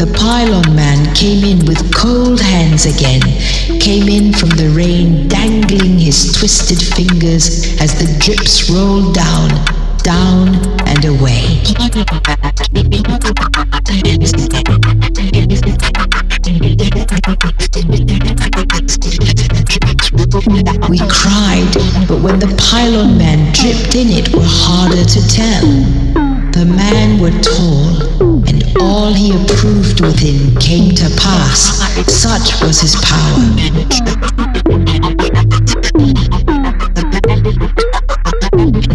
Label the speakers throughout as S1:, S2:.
S1: The pylon man came in with cold hands again, came in from the rain dangling his twisted fingers as the drips rolled down, down and away. We cried, but when the pylon man dripped in it were harder to tell. The man were tall, and all he approved within came to pass. Such was his power.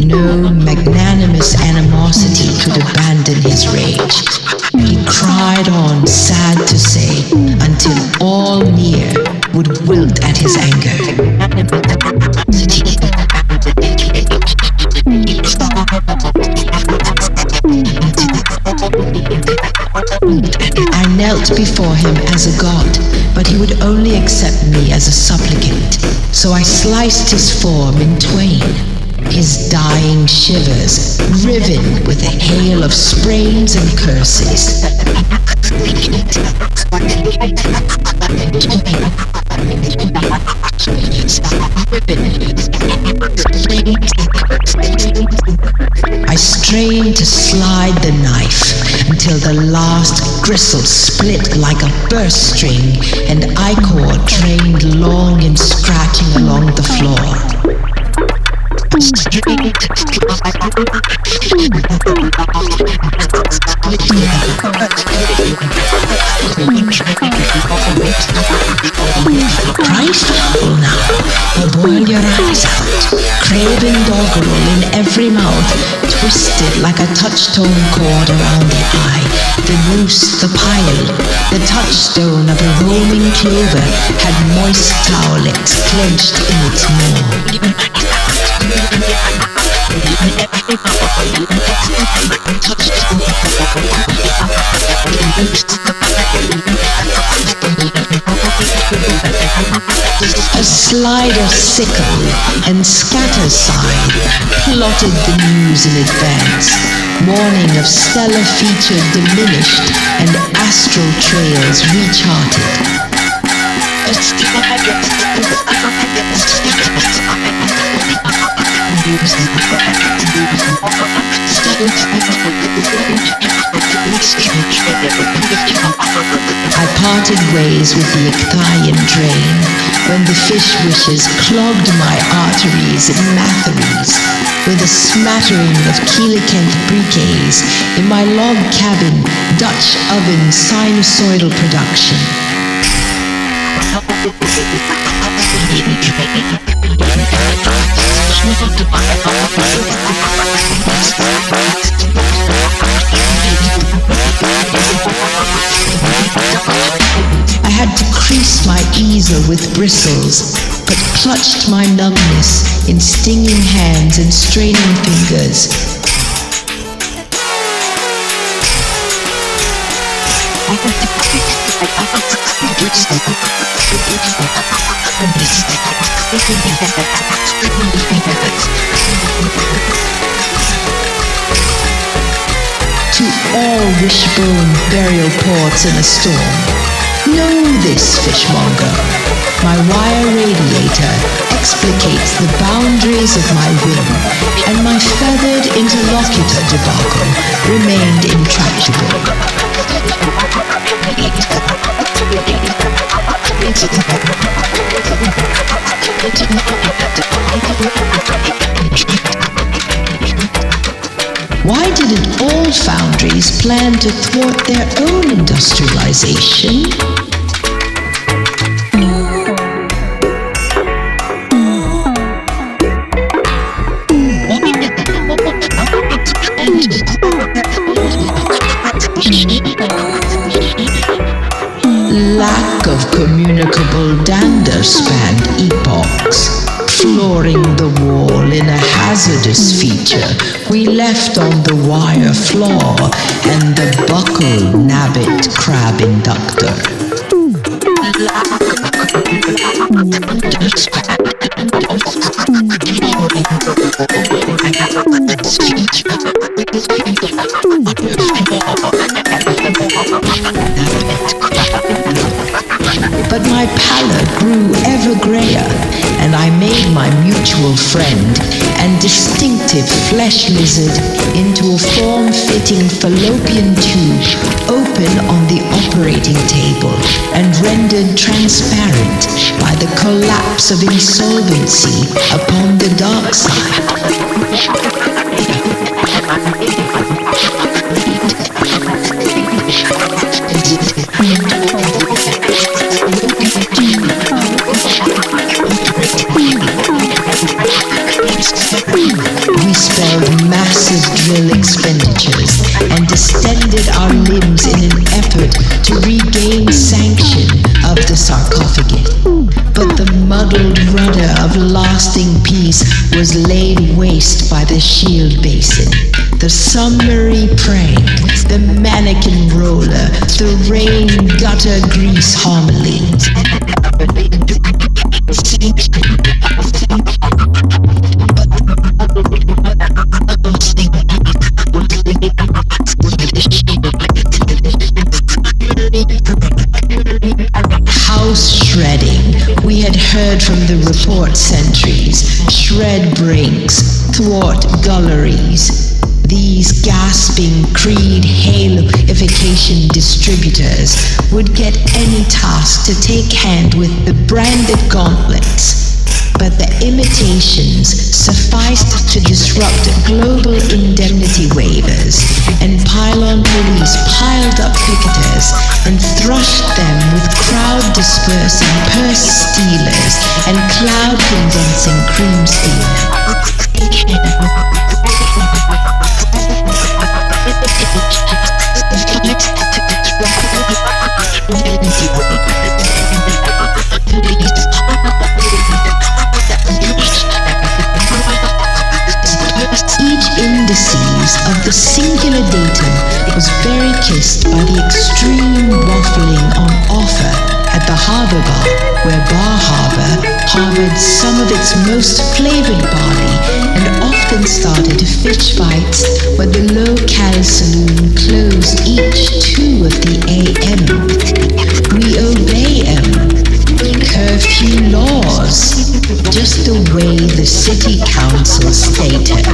S1: No magnanimous animosity could abandon his rage. He cried on, sad to say, until all near would wilt at his anger. I knelt before him as a god, but he would only accept me as a supplicant. So I sliced his form in twain, his dying shivers riven with a hail of sprains and curses. I strained to slide the knife until the last gristle split like a burst string and ichor drained long in scratching along the floor. Cry foul now, or boil your eyes out. Craven doggerel in every mouth, twisted like a touchstone cord around the eye. The noose, the pile, the touchstone of a roaming clover had moist towelets clenched in its maw. A slider sickle and scatter sign plotted the news in advance, warning of stellar feature diminished and astral trails recharted. I parted ways with the Icthian drain when the fish wishes clogged my arteries and matheries with a smattering of coelacanth briquets in my log cabin Dutch oven sinusoidal production. I had to crease my easel with bristles, but clutched my numbness in stinging hands and straining fingers. To all wishbone burial ports in a storm, know this, fishmonger. My wire radiator explicates the boundaries of my whim, and my feathered interlocutor debacle remained intractable. Why didn't all foundries plan to thwart their own industrialization? Lack of communicable dander spanned epochs, flooring the wall in a hazardous feature we left on the wire floor and the buckled nabbit crab inductor. But my pallor grew ever grayer, and I made my mutual friend and distinctive flesh lizard into a form-fitting fallopian tube open on the operating table and rendered transparent by the collapse of insolvency upon the dark side. We spared massive drill expenditures and distended our limbs in an effort to regain sanction of the sarcophagus. But the muddled rudder of lasting peace was laid waste by the shield basin, the summary prank, the mannequin roller, the rain gutter grease homilies. House shredding, we had heard from the report sentries, shred brinks, thwart gulleries. These gasping Creed haloification distributors would get any task to take hand with the branded gauntlets. But the imitations sufficed to disrupt global indemnity waivers, and pylon police piled up picketers and thrushed them with crowd-dispersing purse stealers and cloud-condensing cream stealers. Each indices of the singular datum was very kissed by the extreme waffling on offer at the harbor bar, where Bar Harbor harbored some of its most flavored barley and often started fish fights when the local saloon closed each 2 of the a.m. We obey curfew laws, just the way the city council stated.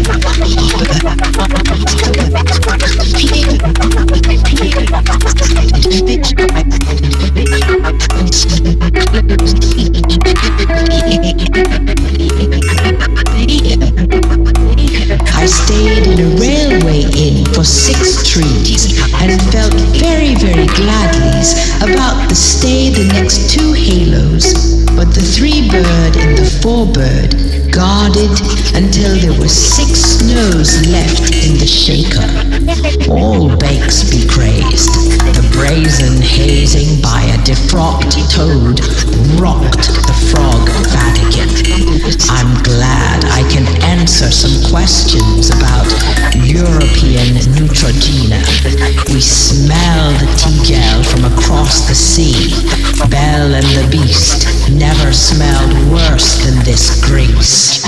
S1: I stayed in a railway inn for 6 trees and felt very, very gladly about the stay the next 2 halos, but the 3-bird and the 4-bird guarded until there were 6 snows left in the shaker. All bakes be praised. The brazen hazing by a defrocked toad rocked the frog Vatican. I'm glad I can answer some questions about European Neutrogena. We smell the tea gel from across the sea. Belle and the Beast never smelled worse than this grease.